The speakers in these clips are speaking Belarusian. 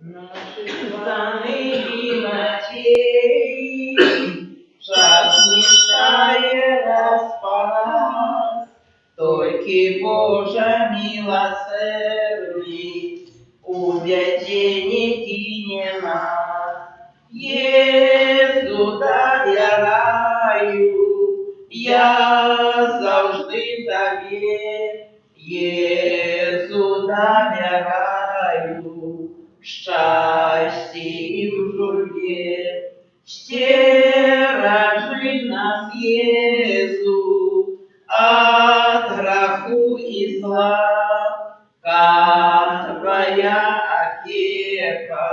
Наши планы и материи, час мечтає распалась, только Божа милосердие у бяде кине нас. Єзу довіряю, я завжди тобі, Єзу довіряю, щастя і в журбі. Стережи нас, Єзу, от греху і зла, как твоя опека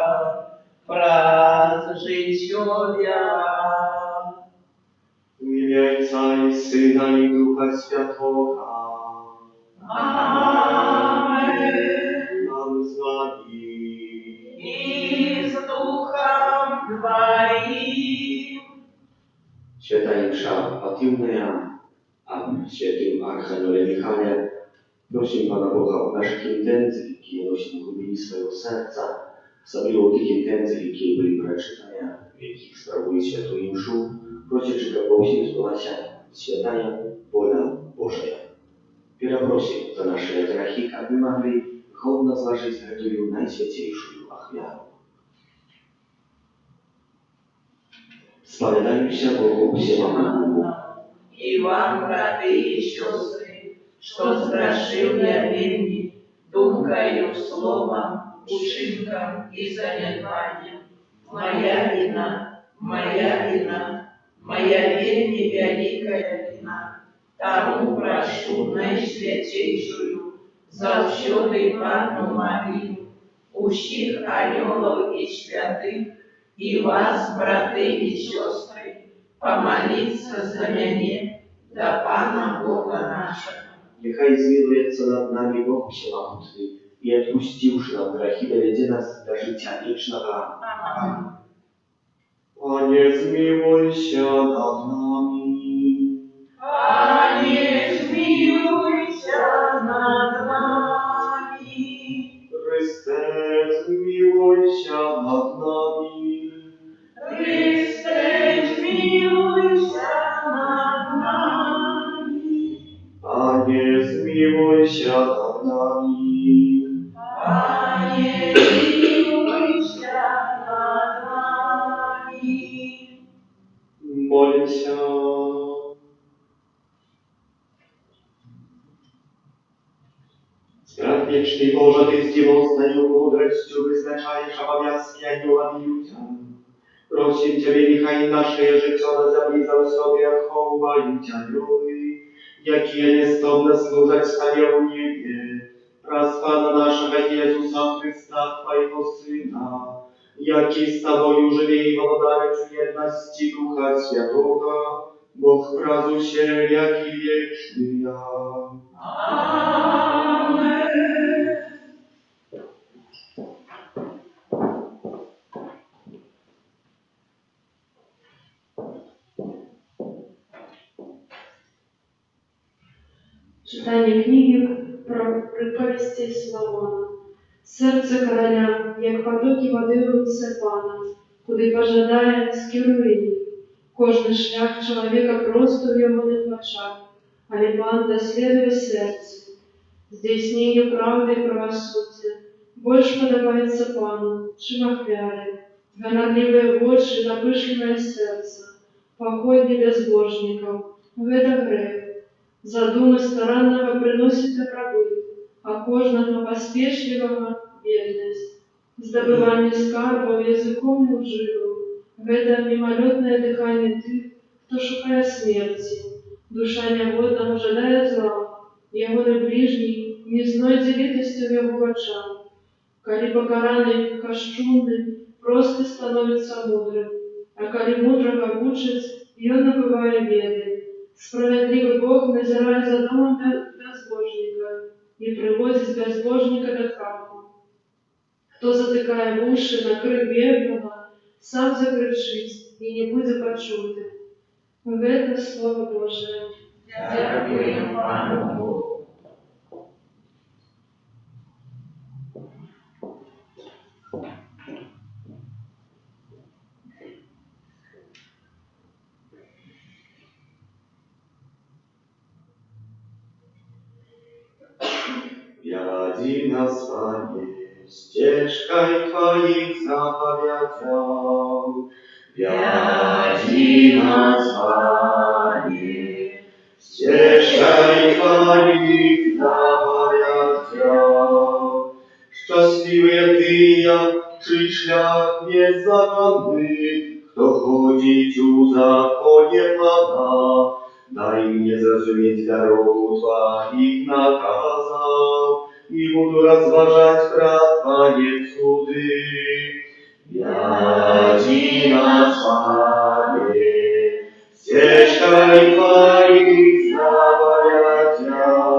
враз життя. Ім'я Отця і Сина і Духа Святого. Amen. Нам з вами. И с Духом Твоим. Święta msza Fatimneja, a świętym Archaniolie Michale, prosimy Pana Boga o naszych intencjach, jakie nosimy głębi swojego serca, w zawielu tych intencji, jakie byli przeczytane, w jakich sprawuje świętą mszu, prosi, żeby Bogiem zdoła się świętania wola Boża. Wiele prosi za nasze grzechy, aby mogli godnie zważyć tę najświętniejszą ofiarę. Spowiadajmy się Bogu всемогущему. И вам, браты и сестры, что сгрешил я вельми, думкою, словом, учинком и занятанием. Моя вина, моя вина, моя вельми великая вина. Тому прошу найсвятейшую, завсёды Панну Марию, усіх анёлов и святых, и вас, браты и сестры, помолиться за меня, до Пана Бога нашего. Niechaj zmiłuje nad nami Bóg Wszechmogący i odpuściwszy nam grzechy, dowiedzie nas do życia wiecznego. Amen. Panie, zmiłuj się nad nami. Panie, zmiłuj się nad nami. Chryste, zmiłuj się nad nami. Chryste, zmiłuj się nad nami. Panie, zmiłuj się nad nami. Panie, zmiłuj się nad nami. Молим się. Strach wieczny Boże, Ty z dziewostną mądrością wyznaczasz obowiązki aniołom i ludziom. Prosim Ciebie, niechaj nasze życione zablizał sobie chowają Ciebie, jakie niestobne służać stanie u niebie. Raz Pana naszego Jezusa Chrysta, Twojego Syna, jaki z Tobою żyje i wodary w jedności Ducha Świętego, Bóg prazu się, jaki wieczny ja. Amen. Читання книги про приповісті Соломона. Серце короля, як потоки води в руце пана, куди пожадає, скерує. Кожний шлях чоловіка просто в його очах, але пан дослідує серце. Здійснению правды и правосудия больше подобается пану, чем охвяре. Гонорливые вотчи, запышленное сердце, походни безбожников, в это грех. Задумы старанного приносит добробыт, а кожного поспешливого бедность. Здобывание скарбов языком лживым, в это мимолетное дыхание ты, кто шукая смерти. Душа негодна ожидает зла, ягоды ближний не знойдзе літасці ў яго вачах. Калі пакараны кашчунны, просты становіцца мудрым, а калі мудрага вучаць, ён набывае веды. Справядлівы Бог назірае за домам бязбожніка, і приводить безбожника до краху. Хто затикає вуші на крик бідного, сам закричить і не буде почути. Це Слово Боже. Дякуємо Пану Богу. Wiadzi nas, Panie, ścieżkaj Twoich zapowiedział. Wiadzi nas, Panie, ścieżkaj Twoich zapowiedział. Szczęśliwy Ty, czyj szlak niezagadny, kto chodzić u zakonie Pana. Daj mnie zrozumieć dorogu Twoich nakazał i budu rozważać praw Twoje cudy. Wiadzi nas, Panie, ścieżkaj Twoich zapowiedział.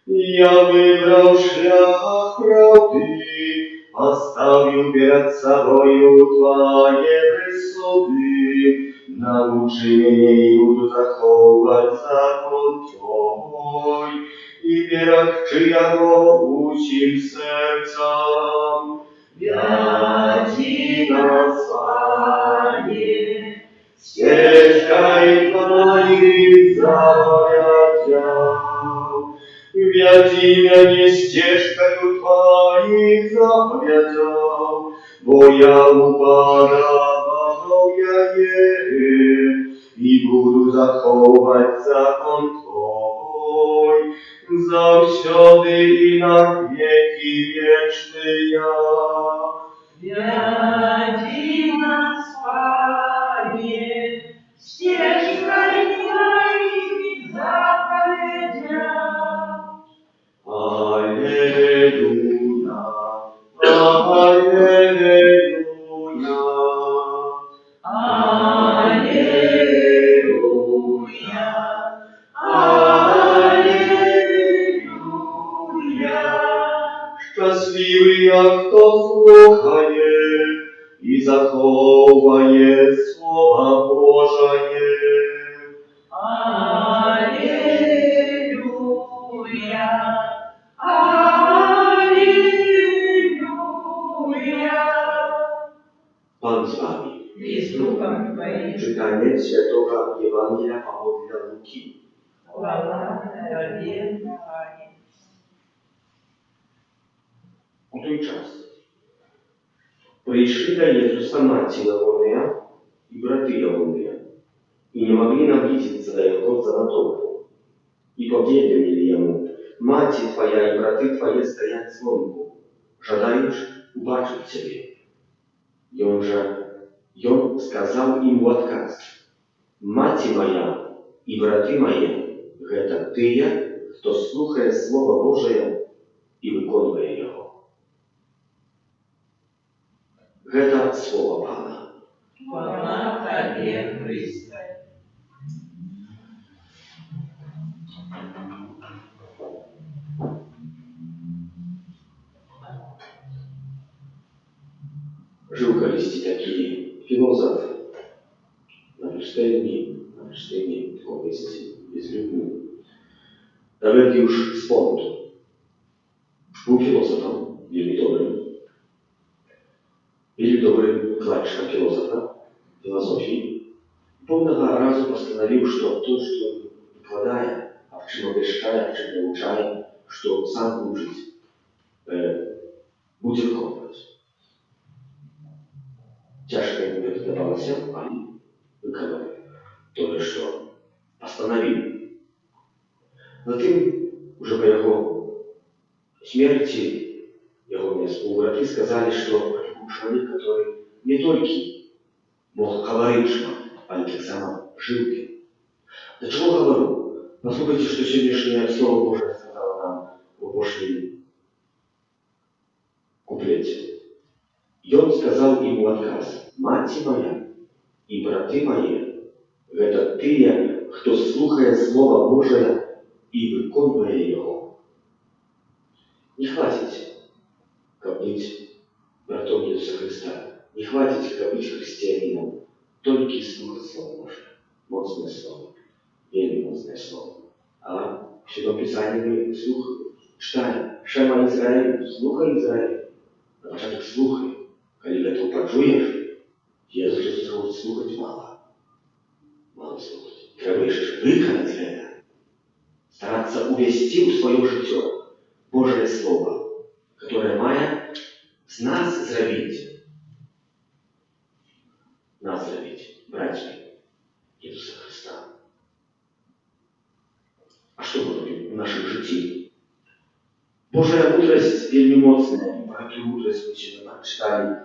Ja wybrał szlak prawdy, postawił przed sobою Twoje wysody. Nauczy mnie i budu zachować zakon Twój i bierach czyjago ucim sercam. Wiadzi nas, Panie, ścieżkaj Twoich zapowiedział. Wiadzi mnie ścieżkaju Twoich zapowiedział, bo ja u Pana ja i budu zachować zakon Twój, zawsiody i na wieki wieczny ja. Wiadzi nas, Panie, ścieżkaj Twoich zapowiedział. Alleluja, alleluja. Alleluja, alleluja. Szczęśliwy jak kto słuchaje i zachowaje Słowa Bożaje. Alleluja, alleluja. Pan z Wami. I z duchem Twoim. Czytanie Świętego Ewangelia Pawła Luki. Chwała Tobie, Panie. У той час прийшли до Ісуса мать Ілонія і брати Ілонія, і не могли наблизиться до Його за натовпу. І повідомили йому: «Мать Твоя і брати Твої стоять звонку, жадають убачити Тебе». И он сказал им в отказ: «Мать моя и браты мои, это тыя, кто слухає Слово Божие и виконує його». Это Слово Пана. Хвала Тебе, Христе. Жил колись такий філософ на Пустині колись із людьми. Далекий уж з понту. Був філософом, вельми добрым клавишем философа, философии, повного разу постановил, что то, что выкладая, а в чем обещая, в чем научая, что сам будет жить, будет виконувати. Тяжко ему это давалось, они виконали то, что постановил. Затем, уже по его смерти, его співбрати сказали, что был человек, который не только мог говорить, а и так само жил. До чего говорю? Послушайте, что сегодняшнее Слово Божие сказало нам в прошлом куплете. И он сказал ему отказ: «Мать моя и браты мои, это ты, кто слухає Слово Божие и виконує его». Не хватит, как быть братом Иисуса Христа. Не хватит, как быть христианином. Только слуха Слова Божьего. Моцное Слово. Вельми моцное Слово. А в Святом Писании мы слух читаем. Шема Израиль, слуха Израиль. На початок слухай. Коли этого почуешь, Иисус Христос хочет слухать мало. Мало слухать. Треба еще выконать это. Стараться увести в свое життя Божие Слово, которое має з нас зробити, братья Иисуса Христа. А что мы робим в нашем житті? Божая мудрость вельми моцная. Про эту мудрость мы ще прочитали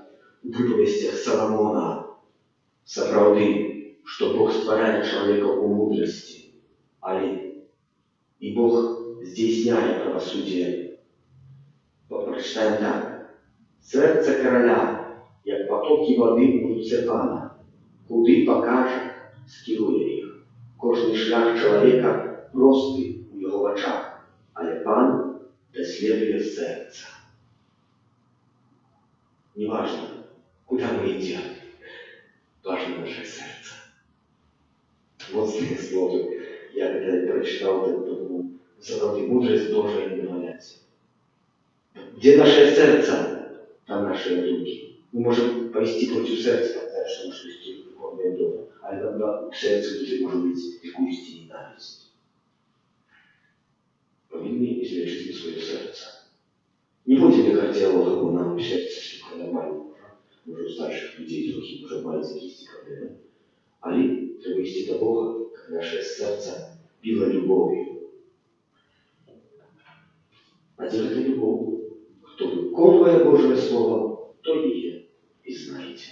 в приповестях Соломона. Сапраўды, что Бог стваряє человека у мудрости, але и Бог здійсняє правосудие. Прочитаем так. Серце короля, як потоки води в руце пана, куди покаже, скерує їх. Кожний шлях чоловіка простий у його очах, але пан дослідує серце. Неважно, куда мы идем, важно наше сердце. Вот слово. Я когда прочитал это, подумал, заправді мудрость Божия не валяться. Где наше сердце, там наши руки. Мы можем повести против сердца, потому что мы шли духовное дома, а иногда в сердце тоже может быть ликусть и ненависть. Повинны излечить свое сердце. Не будем как теологу, нам в сердце что нормально. Може, у старших людей трохи вже мають якісь проблеми. Але треба йти до Бога, як наше серце біло любов'ю. А де це любов? Хто виконує Боже Слово, то і є, і знаєте.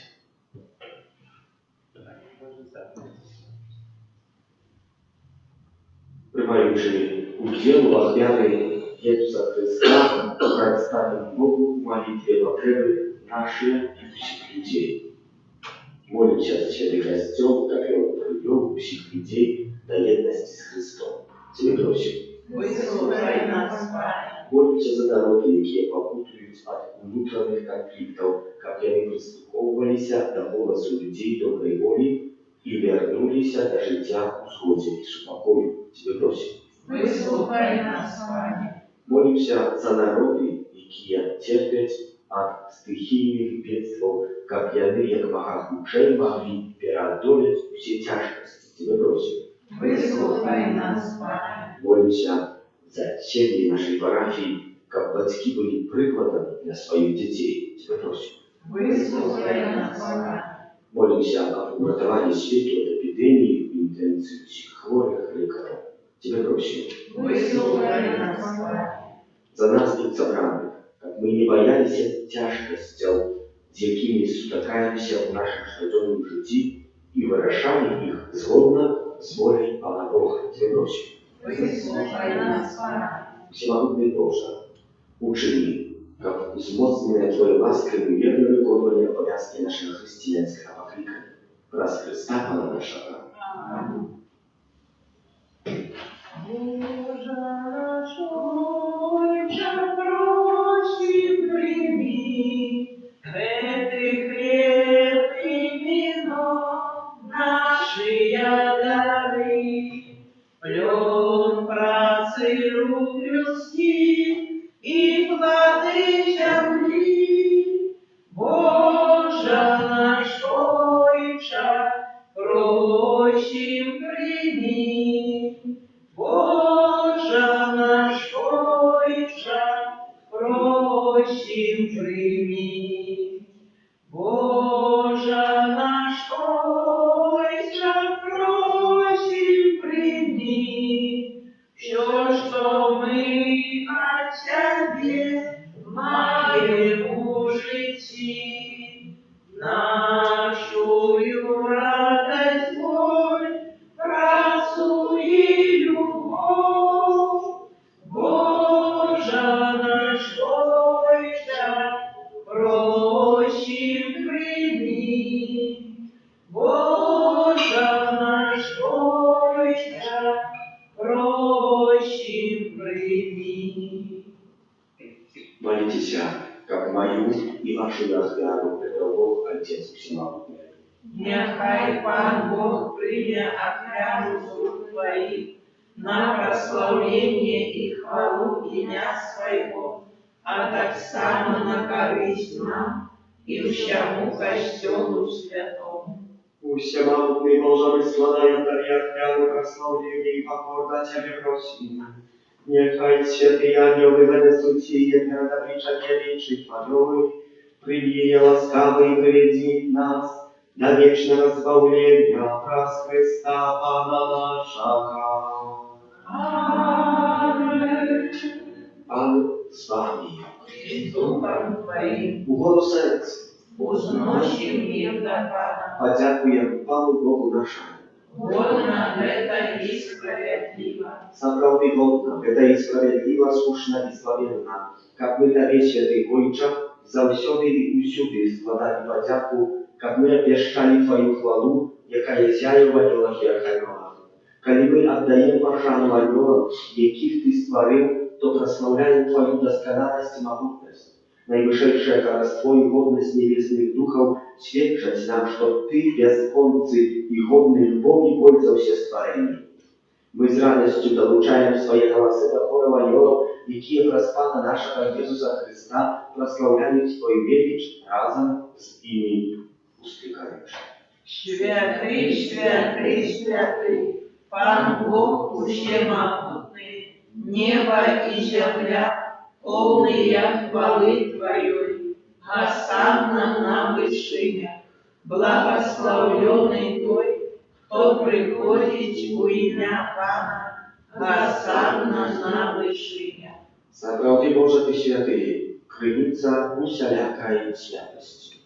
Приймаючи уділ в ахвярі Ісуса Христа, представим Богу в молитве потреби наши и всех людей. Молимся за Святый Костел, как Он привел всех людей до едности с Христом. Тебе просим. Выслушай нас, Пане. Молимся за народы, які попутують от внутренних конфликтов, как они прислуховывались до голосу людей доброй воли и вернулись до життя у згоді и супокою. Тебе просим. Выслушай нас, Пане. Молимся за народы, які терпять от стихийных бедствий, как яны, як мага хутчэй могли переодолеть все тяжкости. Тебе просим. Выслушай нас, Пане. Молимся за семьи нашей парафии, как батьки были прикладом для своих детей. Тебе просим. Выслушай нас, Пане. Молимся об уратовании свету от эпидемии в интенции всех хворых лекаров. Тебе просим. Выслушай нас, Пане. За нас тут собраних, как мы не боялись тяжкостей, з якими сутакаемся в нашем штоденном житті и вирішали их згодно с волей Пана Бога. Тебе просим. Выслушай нас, Пане. Всемогутный Боже, учини, как узмоцненная Твоей лаской мы верно виконували обов'язки нашего христианского покликания. Раз Христа Пана нашего. Аминь. Боже наш Отче, просим, прими эти хлеб и вино, наши дары, плен працы рук людских и плоды земли. Боже наш Отче, просим, прими. Боже наш Отче, просим, прими. Боже наш Отче, просим, прими. Все, что мы от Тебе маем у житті, нашу радость, боль, працу и любовь. Боже наш Отче, просим, прими. Боже наш Отче, просим, прими. Молитесь, как мою и вашу охрану предал Бог, Отец Всемогущий. Нехай Пан Бог прийме охрану слуг Твоих на прославление и хвалу ім'я Своего, а так само на користь нам и всему Костелу Святому. Всемогутный Боже, мы складаем Тебе охрану, прославление и покорно Тебе просим. Niechaj święty anioły wynесут сие передобричание речи Твоей, прими je ласкаво и приведи нас до вечного избавления праз Христа Пана нашего. Аминь. Pan z Wami. И с Духом Твоим U głodu serc узносим мир до Пана. podziękuję Panu Bogu naszemu. Godna это и справедливо. Naprawdę godna, это и справедлива, słuszna i sławienna, jak my Tobie, Święty Ojcze, zawsiody i usюды składali podzięku, jak my opieszczali Twoją chwalu, jaka jest jają w aniołach i archaniołach. Kiedy my oddajemy paszanu aniołom, jakich Ty stworzył, to prosławiają Twoją doskonałość i mogutność. Najwyższe królestwo i godność niebiesnych duchów świadczać nam, że Ty, bezkонcy i godny любові пользовался створением. Мы с радостью долучаем свои голосы до хора аньолов, які праз Пана нашего Иисуса Христа прославляют Твою величь разом с ими устрекаючи. Святый, святый, святый, Пан Бог всемогутный, небо и земля, полные хвалы Твоей, Госанна на вышинях, благословленный Той, кто приходит у имя Пана, Госанна на вышинях. Zaprawdę Boże Ty święty, krynica usialakaj światłości.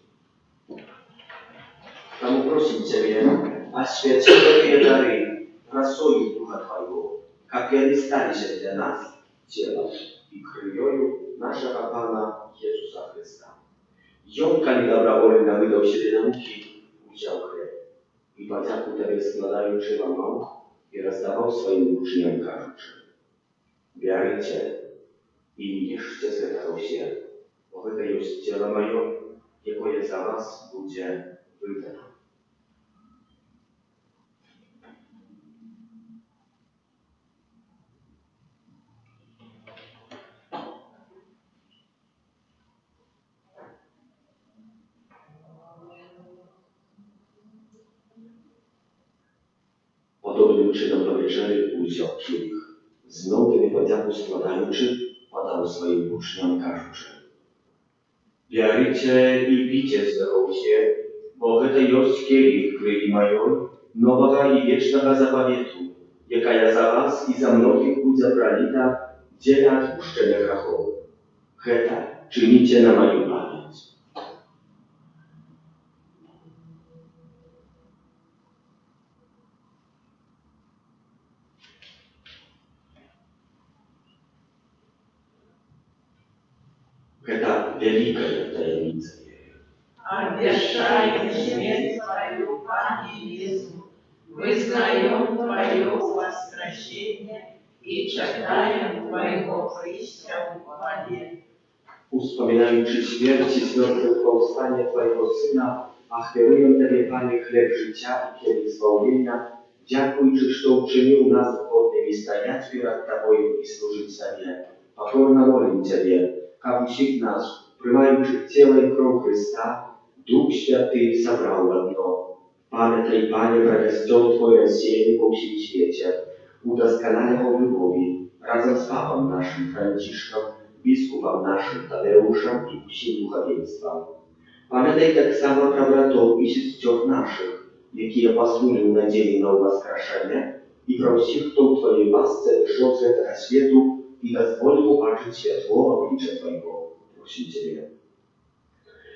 Тому просим Ciebie, освети Твои дары, красою Духа Твоего, как и они стали для нас телом и крыльою нашего Пана Иисуса Христа. Jął, kali dobrowolnie wydał siebie na muki, udział chleb i podzięku Tobie składający Wam rąk i rozdawał swoim uczniom każący. Bierzcie i jeszcie zgadzają się, bo to jest ciało moje, jakie za Was będzie wydane. Podobnym czynom do wieczery udział ich. Znów Tobie podzięku składający, podał swoim uczniom każący. Bierzcie i picie zdawał się, bo to jest kielich krwi mojej, nowego i wiecznego zapawietu, jaka ja za Was i za mnogich będzie pralita, dzień odpuszczenia grzechów. Heta czynicie na moją pamięć. Это великая таинница веры. Обещаем смерть Твою, Пане Иисус, вызнаем Твое воскресение и чекаем Твоего прища в хвале. Wspominając śmierć i zmartwychwstanie Twojego Syna, achiruję Tobie, Panie, chleb życia i kielich zwolnienia, dziękuj, że to uczynił nas godnymi stajać przed Tobą i służyć Tobie. Pokorno molę Ciebie, aby всех нас, принимающих тело и кровь Христа, Дух Святый собрал в одно. Памятай, Пане, про костел Твой рассеянный по всем свете, удосконаля его в любови, разом с Папом нашим Францишком, biskupom naszym Tadeuszem i всім духовенством. Pamiętaj tak samo про братов и сестер наших, які поснули надії на воскрешення, і про всіх, хто в Твоїй ласці вийшов з этого світу і дозволив побачити світло обличчя Твоего. Просим Тебя.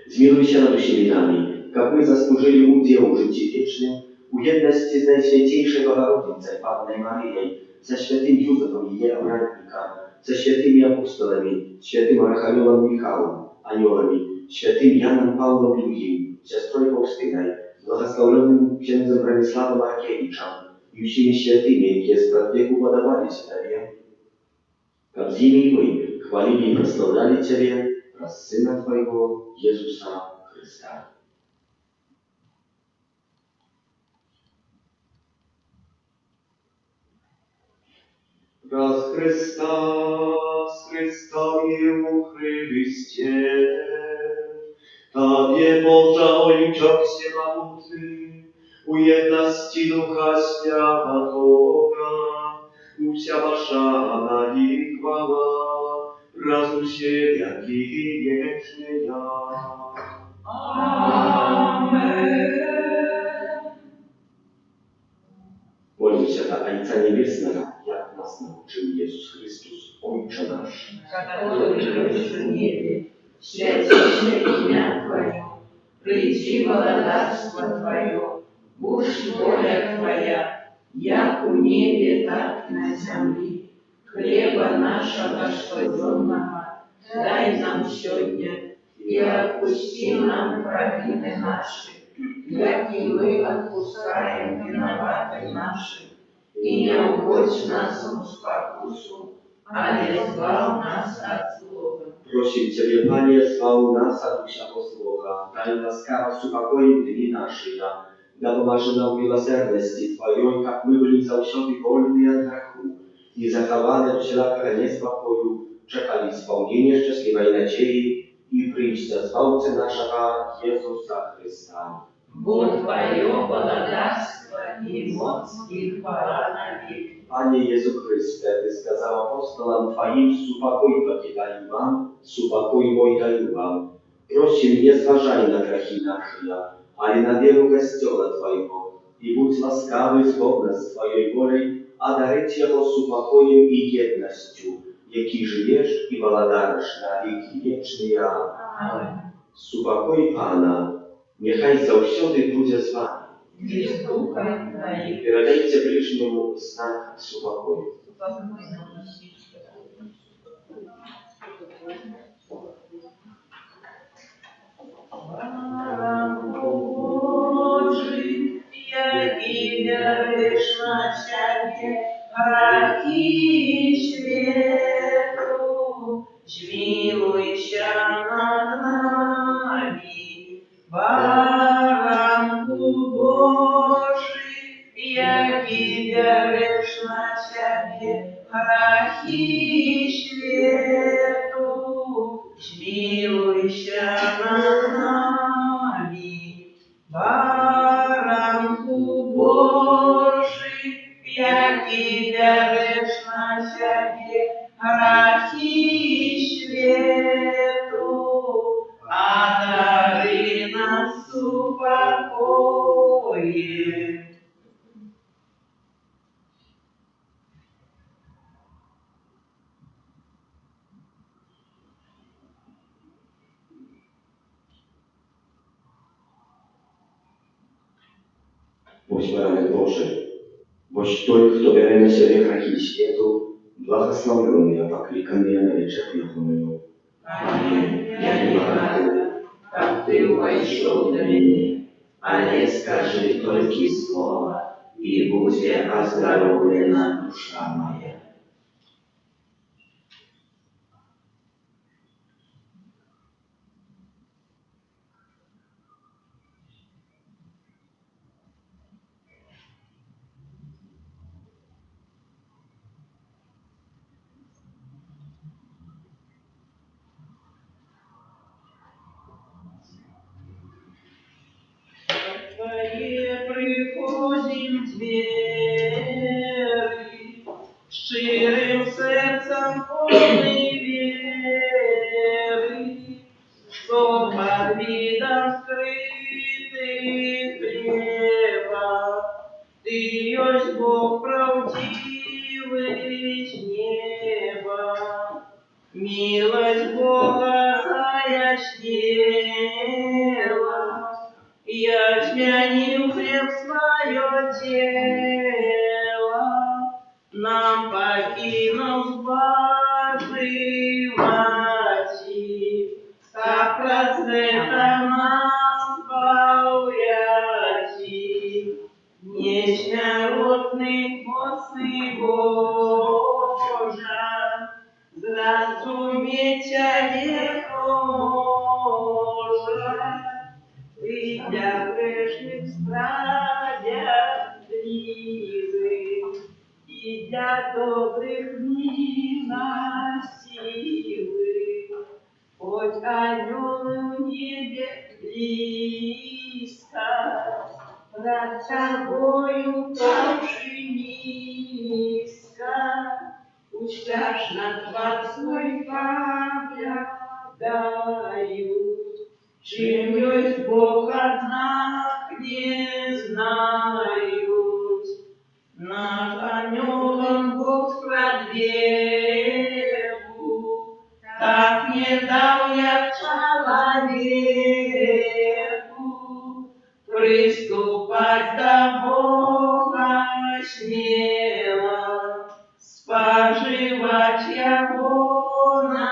Zmiłuj над усіми нами, как мы заслужили удел в życiu wiecznym, u jedności z Najświętейшей Bogorodicy, Pannej Maryjej, ze świętym Józefem i jej obradnika, ze świętymi apostolami, świętym Archaniołem Michałem, aniołami, świętym Janem Pawłem II, siostrą Faustynej, błogosławionym księdzem Bronisławem Markiewiczem i всеми świętymi, jakie z wieku podawali się Tobie. Как зими мы, chwalili i prosławiali Ciebie oraz Syna Twojego, Jezusa Chrysta. Raz Chrystowie Chryście, Tobie Boża Ojczok się mamuty, ujedności Ducha Świętego, usiała szana i chwała, razu się jak i wieczny ja. Amen. Modlimy się ta Ojca Niebiesna, jak nas nauczył Jezus Chrystus, Ojcze nasz. Который есть в небе, святейшее имя Твое, приди благодарство Твое, будь воля Твоя, як у небе, так и на земле. Хлеба нашего ежедневного дай нам сегодня, и отпусти нам провины наши, как и мы отпускаем виноватым нашим, и не уводь нас в спокусу, ale zbaw nas od złego. Prosim Ciebie, Panie, zwał nas, a Dusia posłucha. Daj łaskawa supokoi dni naszyja. Da pomaży nam miłosierności Twojej, jak my byli zawsiody wolni od grzechu i zachowane w ciele królestwa Twoju, czekali spełnienie szczęśliwej nadziei i przyjścia Zbawcy naszego Jezusa Chrysta. Бо Твое благодарство и моc и хвала навеки. Panie Jezu Chryste, Ty skazał apostolam Twoim, supokój daj Wam, supokój mój daj Wam. Prosim, nie zważaj na grzechy nasze, ale na wielu Kościoła Twojego i bądź łaskawy zgodnie z Twojej woli, a daryć Jego supokojem i jednością, jaki żyjesz i waladasz na wieki wieczny. Amen. Supokój Pana, niechaj zawsiody będzie z Wami. И с Духом Твоим. Передайте ближнему знак супокоя. Божий, яки вяриш на Тебе, грехи свету, змилуйся над нами. Баранку Божий, яки вяриш на Тебе, грехи свету, змилуйся над нами. Баранку Божий, яки вяриш на Тебе, грехи свету, одари нас упокоем. Boś baranek Boży, boś той, kto bierze na siebie grzechy światu, błogosławiony, a poklикany na wieczernią moją. Пане, я не рада, как Ты вошел до меня, але скажи только слово, и будет оздоровлена душа моя. Твои приходим двери, щирым сердцем полной веры, что под видом скрытых хлеба Ты есть Бог правдивый с неба. Милость Бога заяснела, я тьмянил хлеб свое тело, нам покинул сбаживати, как прозрета нас бауяти, нечнородный постный Божа, зразумел Боже, Ты для грешных справедливый и для добрых милостивый. Хоть орел в небе близко, над тобою павший низко, пусть страшно Твой поглядают, чем есть Бог, однако не знают. Над анёлом Бог продвигу, так не дал я человеку приступать до Бога смело, споживать его на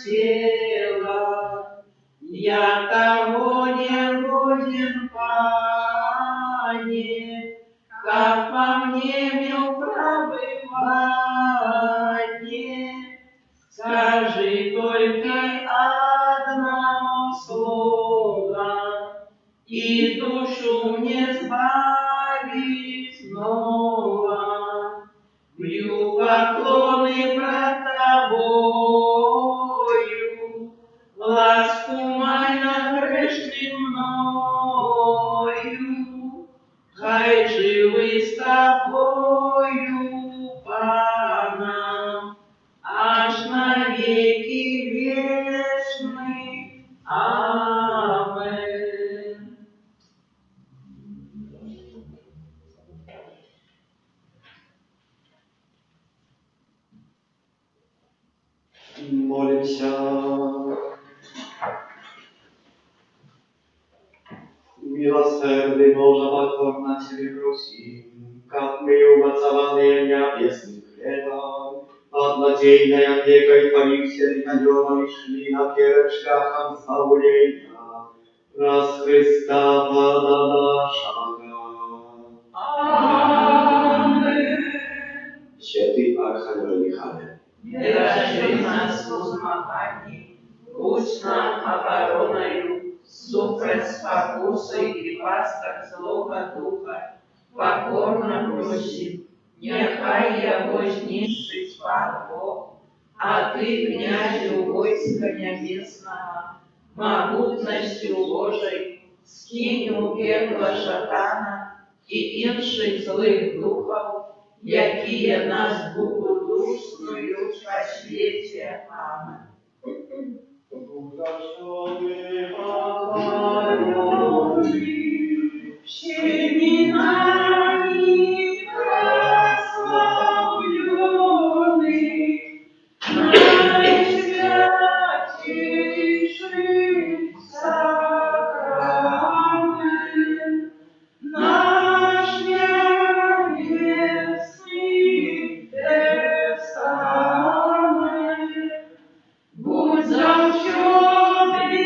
тело. Я того не годен, Пане, как во мне мил пробывание. Скажи только одно слово, и душу мне сбави снова. Бью поклоны пред Тобою, ласку май над грешным мною. Хай живы с Тобою, Пана, аж навеки вечный. Амен. Молимся. Милосердный Боже, покорно Тебе просим, как мы, умацованные небесным хлебом, от злодейной опекой Твоих святых анgelов шли на первых шляхах избавления, раз Христа Пана нашего. Амен. Święty Archanioł Michale, Держи нас в узмахании, будь нам обороною, супроть спокусы и пасток злого духа. Покорно просим, нехай я вознесшись под Бог, а Ты, князю войска небесного, могутностью Божией, скинь у пекла шатана и инших злых духов, якие нас богодушную во свете. Амен. Всеми нами прославленный, наисвятейший сакрамент, наш небесный тестамент, будь завсёды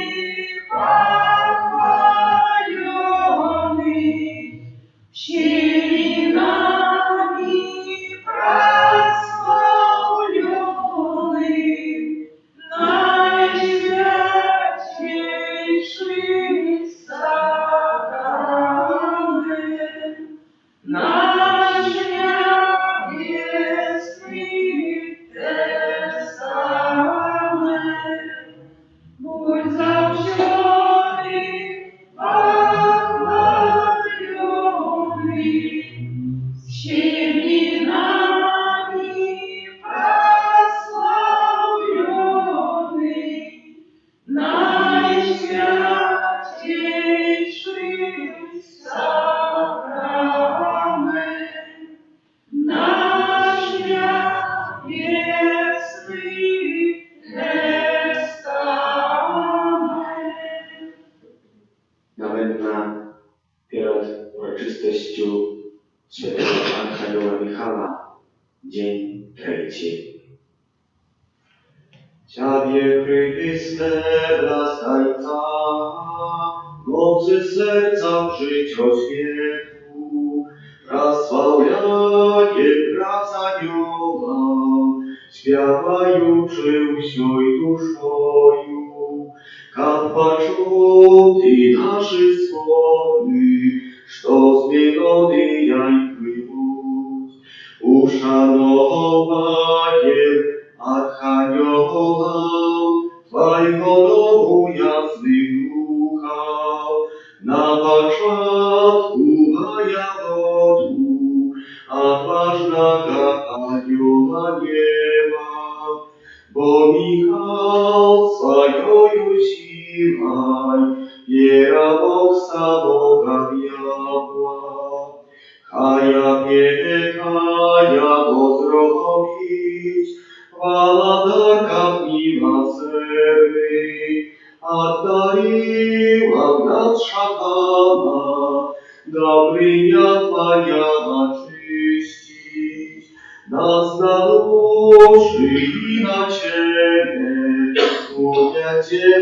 похваленный, всеми нами прославленный, наисвятейший сакрамент, наш небесный тестамент, будь завсёды похваленный, всеми нами прославленный, наисвятейший сакрамент, наш небесный тестамент. Nowena przed uroczystością Świętego Archanioła Michała, dzień trzeci. Ciebie, Chryste, blaskajca, mocy serca w życioświetu, prosławianie prac anioła, śpiewajuczy usioj duszою. почуты наши слови, что с мелодией плывут, ушановаем архангелов, Твоего нову ясных духов, на початку воеводу, отважного ангела неба, бо Михал своею силой Еробокса Бога вябла, хая пекая возробить, Владарков милосердный, одарила нас шатана, добрыня Твоя очистить, нас на души и на челе, судя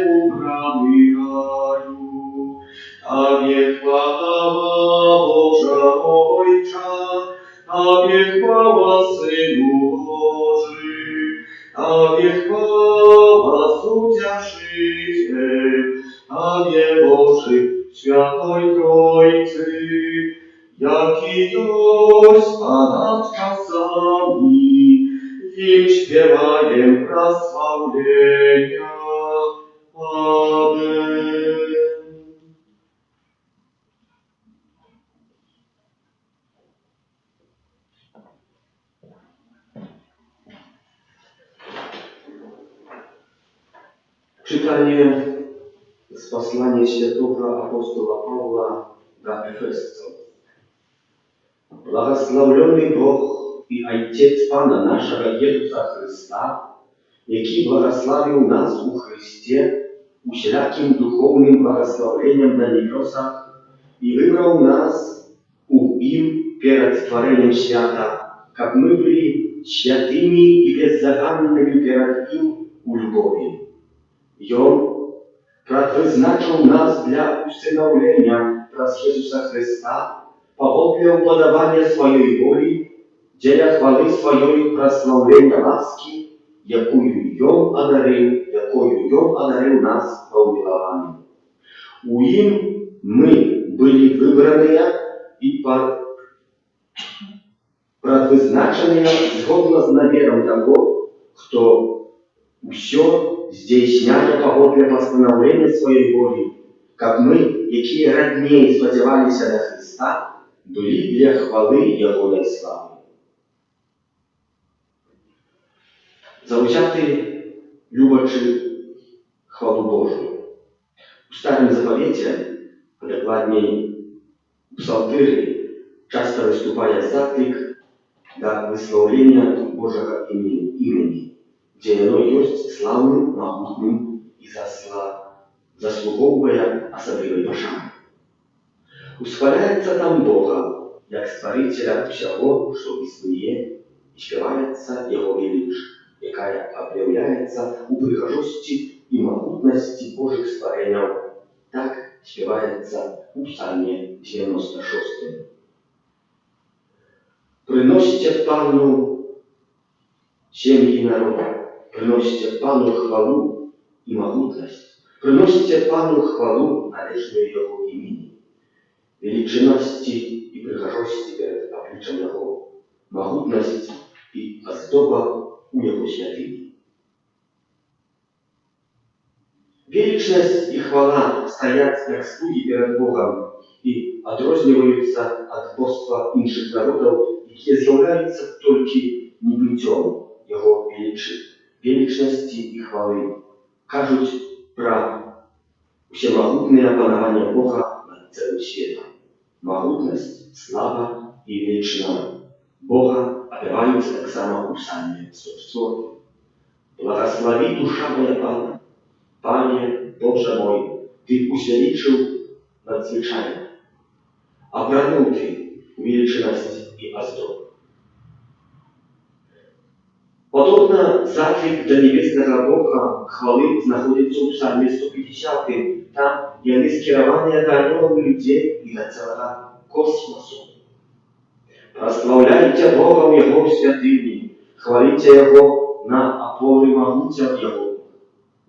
убраны раю. Тебе хвала, Божа Ойча, Тебе хвала, Сыну Божий, Тебе хвала, Утешитель, Тебе Божий, Святой Троицы, Jaki Joś ponad czasami, im śpiewajem prosławienia. Amen. Czytanie z posłania świętego apostoła Pawła do Efesców. Благословленный Бог и Отец Пана нашего Иисуса Христа, який благословил нас у Христе усяким духовным благословением на небесах и выбрал нас у им перед створением свята, как мы были святыми и беззаганными перед им у любови. И Он предназначил нас для усыновления праз Иисуса Христа поводле уподобания своей воли, деля хвалы своей прославления ласки, якою Он одарил нас по умилованию. У им мы были выбранные и предназначенные згодно с навером того, кто все здійсняє поводле постановления своей воли, как мы, які роднее сподівались на Христа, были для хвалы Его славы. Завзятый, любячи хвалу Божию. В Старом Заповете, а докладнее в Псалтире, часто выступая заклик для выславления Божьего имени, где оно есть славным, могутным и заслуговывая особливой пошани. Усваляется там Бога, як Створителя всего, что існує, и спевается Его величь, якая объявляется у прихожости и могутности Божьих створений. Так спевается у Псалме 96. Приносите Пану семьи народа, приносите Пану хвалу и могутность, приносите Пану хвалу, належную Его имени, величинности и прихожости перед обличием Его, могутность и оздоба у Его святыни. Величность и хвала стоят как слуги перед Богом и отрозниваются от божества інших народов, які з'являються тільки небиттям Його величності і хвали, кажуть про всемогутне панування Бога над цілим світом. Могутность, слава и величина Бога опеваются так само у Псалме 104. Благослови душа моя Пана, Пане Боже мой, Ты усвеличил надзвичайно, обранул Ты величность и оздоб. Подобно заклик до небесного Бога хвалы находится в Псалме 150, там яны скіраваныя до ангелов людей и до целого космосу. Прославляйте Бога в Его святыни, хвалите Его на опоры могутия Его.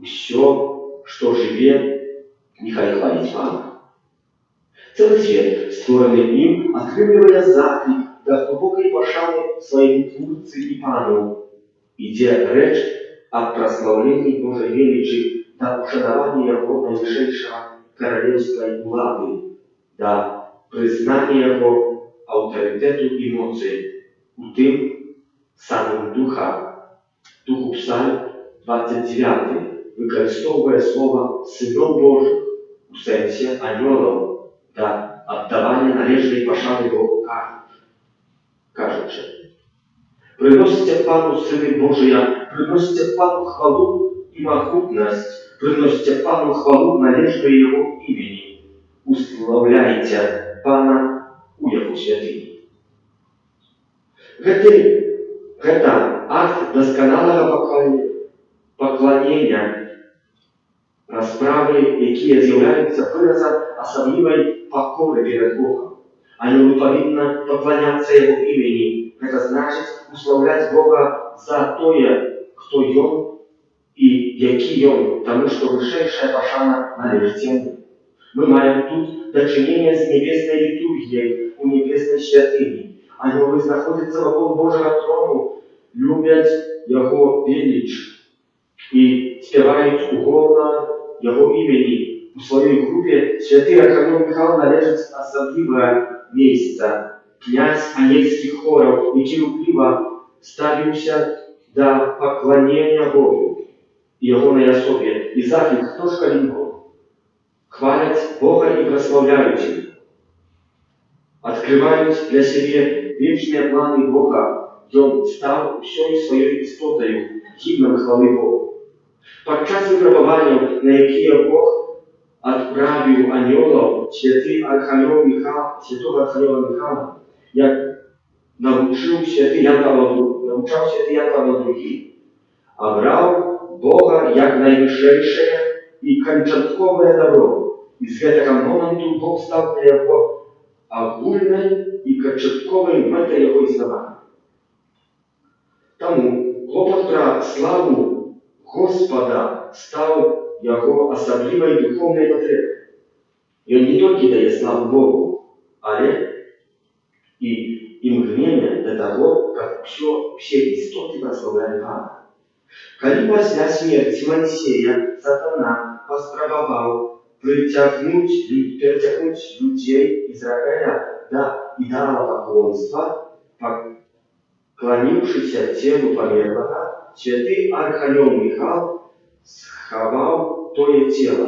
Все, что живет, хай хвалить Пана. Cały świat stworzony im atrybuje zaklip do głębokiej poszany swojemu Twórcy i Panu, gdzie rzecz o prosławieniu Bożej wielczy do uszanowania Jego najwyższej królewskiej władzy, do przyznania Jego autorytetu i mocy u tym samym Duchu Psalm 29 wykorzystuje słowa Synom Bożych w sensie aniołom do oddawania należnej poszany Bogu każący. Приносите Пану Сыны Божия, приносите Пану хвалу и могутность, приносите Пану хвалу належную Его имени, уславляйте Пана у Его святыни. Это акт досконалого поклонения, расправы, которые являются выразом особливой покоры перед Богом. Они повинны поклоняться Его имени. Это значит уславлять Бога за то, кто Он и який Он, потому что высшая пошана належит Ему. Мы маем тут дочинение с небесной литургией у небесной святыни. Они находятся вокруг Божьего трону, любят Его величие и спевают угодно Его имени. У своей группе святый Архангел Михаил належит особливое место. Князь ангельских хоров и терпеливо ставился до поклонения Богу и Его на особе. И захід, хто ж калі Бог? Хвалят Бога и прославляют Его. Открывают для себя вечные планы Бога, где Он стал всей своей истотою гимном хвалы Богу. Подчас выпробования, на якие Бог отправил анgelов, святого Архангела Михаила, jak nauczał święty Jan Paweł II, a brał Boga jak najwyższe i kończątkowe dobro. I z tego momentu Bóg stał dla Jego ogólnej i kończątkowej mety Jego istnienia. Тому хлопот про славу Господа стал Jego особливой духовной потребой. И Он не только дает славу Богу, ale и мгновение до того, как все истоты прославляли Пана. Коли после смерти Моисея сатана поспробовал притягнуть людей Израиля до идолопоклонства, поклонившийся телу померлого, святый Архангел Михаил сховал тое тело.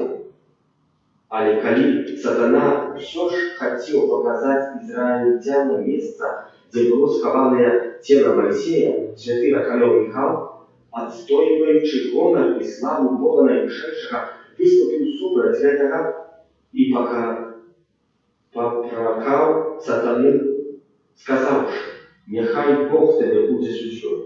Але коли сатана все ж хотел показать израильтянам место, где было схованное тело Моисея, святый Архангел Михаил, отстоивающий гонор и славу Бога Наивысшего, выступил супротив этого и попрокал сатану, сказавши: «Нехай Бог тебе будет судьей».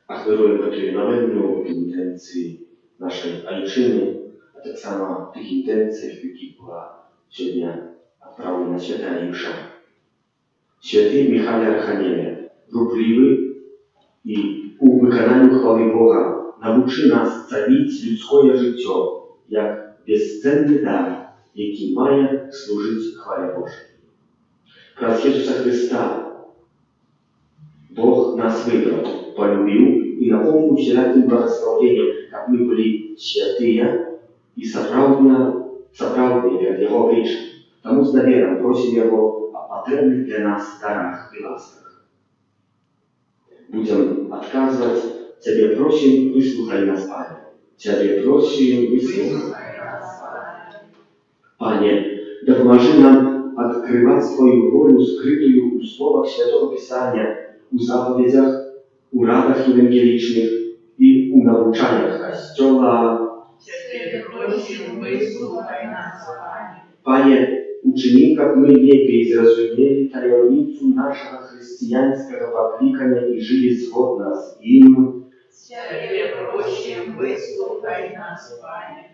Aspiruję do nowego intencji naszej ojczyzny, a tak samo tych intencji, jakie była сегодня отправлена Святая Юша. Святый Михаил Архангеле, рупливый и у виконанню хвали Бога, научи нас цінити людське життя, як безцінний дар, який має служити хвалі Божій. Через Ісуса Христа Бог нас выбрал, полюбил и наполнил всяким благословением, как мы были святые и справедливые перед Его обличием. Тому с доверием просим Его о потребных для нас дарах и ласках. Будем отказывать, Тебе просим, выслухай нас, Пане. Тебе просим, выслухай нас, Пане. Пане, да поможи нам открывать Твою волю, скрытую в словах Святого Писания, у заповедях, у радах евангеличных и у научаниях Костела. Тебе просим, выслухай нас, Пане. Пане, учини, как мы лепей зразумели таємницю нашего христианского покликания и жили сходно с им. Тебе просим, вислухай нас, Пане.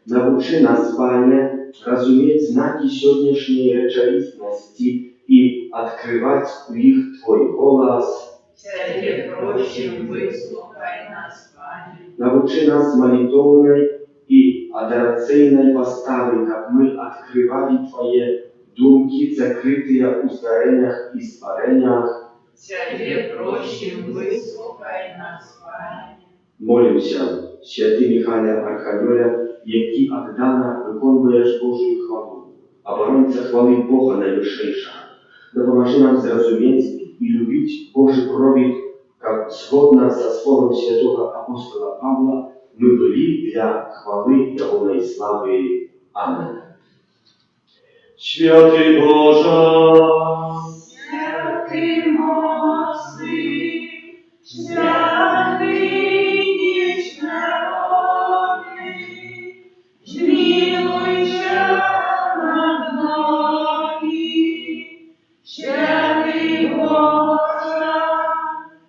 Nauczy nas, Panie, rozumieć znaki сегодняшней rzeczywistości i odkrywać w nich Twój głos. Ciebie prosим, wysłuchaj nas, Panie. Nauczy nas молитвенной и adoracyjnej postawy, jak my odkrywali Twoje думки, закрытые в уздарениях и спарениях. Ciebie prosим, wysłuchaj nas, Panie. Молимся, святий Михайле Архангеле, який отдано виконуєш Божию хвалу, оборонця хвали Бога найвищейшого. Допоможи нам зрозуміти і любити Божий провід, як згодно со словом святого апостола Павла, ми були для хвали Його слави. Амин. Święty Boże, Święty mocny, święty nieśmiertelny, zmiłuj się nad nami. Święty Boże,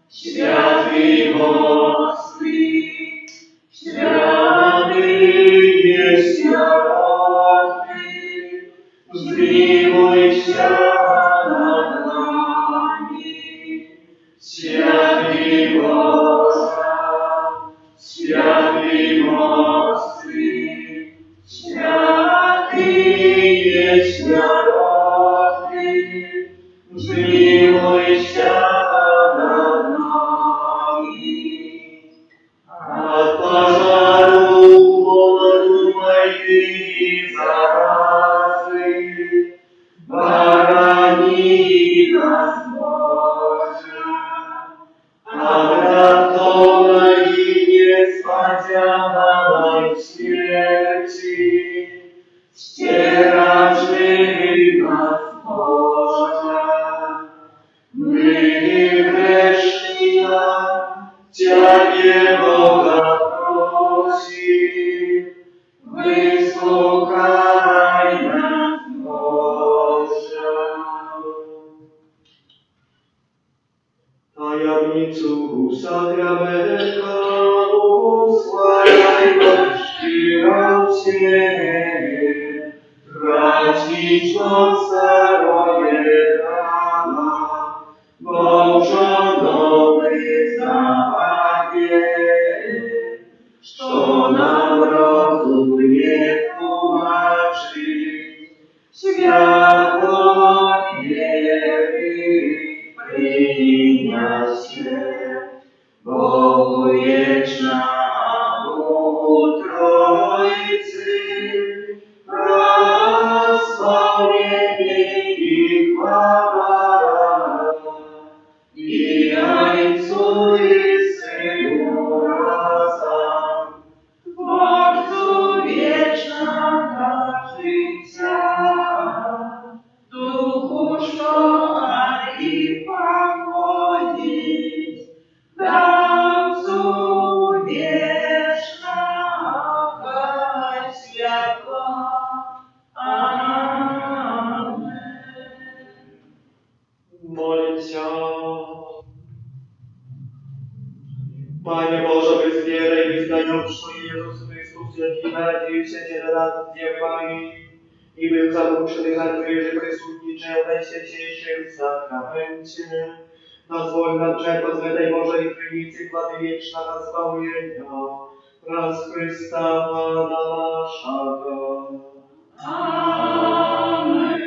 święty mocny, święty nieśmiertelny, zmiłuj się nad nami. Święty Boże, święty mocny, święty nieśmiertelny, zmiłuj się nad nami. Od pożaru uratowaj Ty zarazy, barani nas Boże, a ratowej niespadzionej śmierci, ścieraczy nas Boże. My grzeszni, Ciebie Boga prosi, wysłuchaj nas Boże. tajemnicu sakramenta usłaj gości nam Ciebie, tracić moc staroje rana, Bożo nowy zabawie, co nam rozum nie tłumaczy, światło wiery przyniesie, Bogu wiecznemu Trójcy, prosławienie i chwała, i Ojcu i Synu razem, Tworcu wiecznego życia, Duchu szkoła i pogodzić, dawcu wiecznego światła. Amen. Молимся. Panie Boże, wyzwieraj, wyznając, że Jezus Chrystus, jaki bardziej Wsieciele nad Dzieł Maryi i był zamuszony handluje, że przysłudniczał w Najświętniejszym sakramencie. Nazwól nam czerpać z tej Bożej Trójcy chwały wiecznego zbawienia, raz Chrysta Pana naszego. Amen.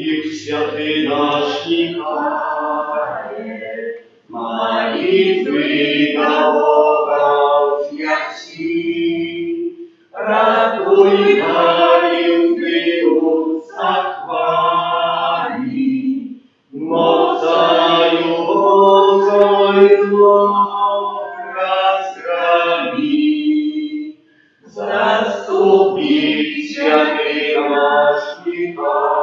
Заступник святый наш Михаил, молитвы до Бога взняси, радуй Марию, ты захвали, мocою Божою зло разгроми. Заступник святый наш Михаил,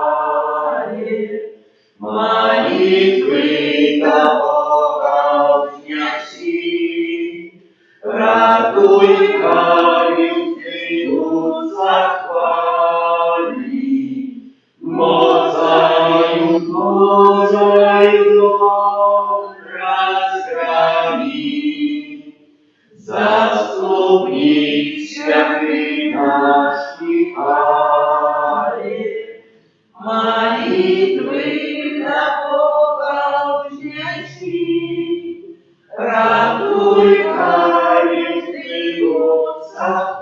молитвы до Бога взняси, радуй Марию, ты захвали, мocою Божою зло разгроми. Заступник святый наш Михаил, молитвы до Бога взняси, радуй Марию, ты захвали,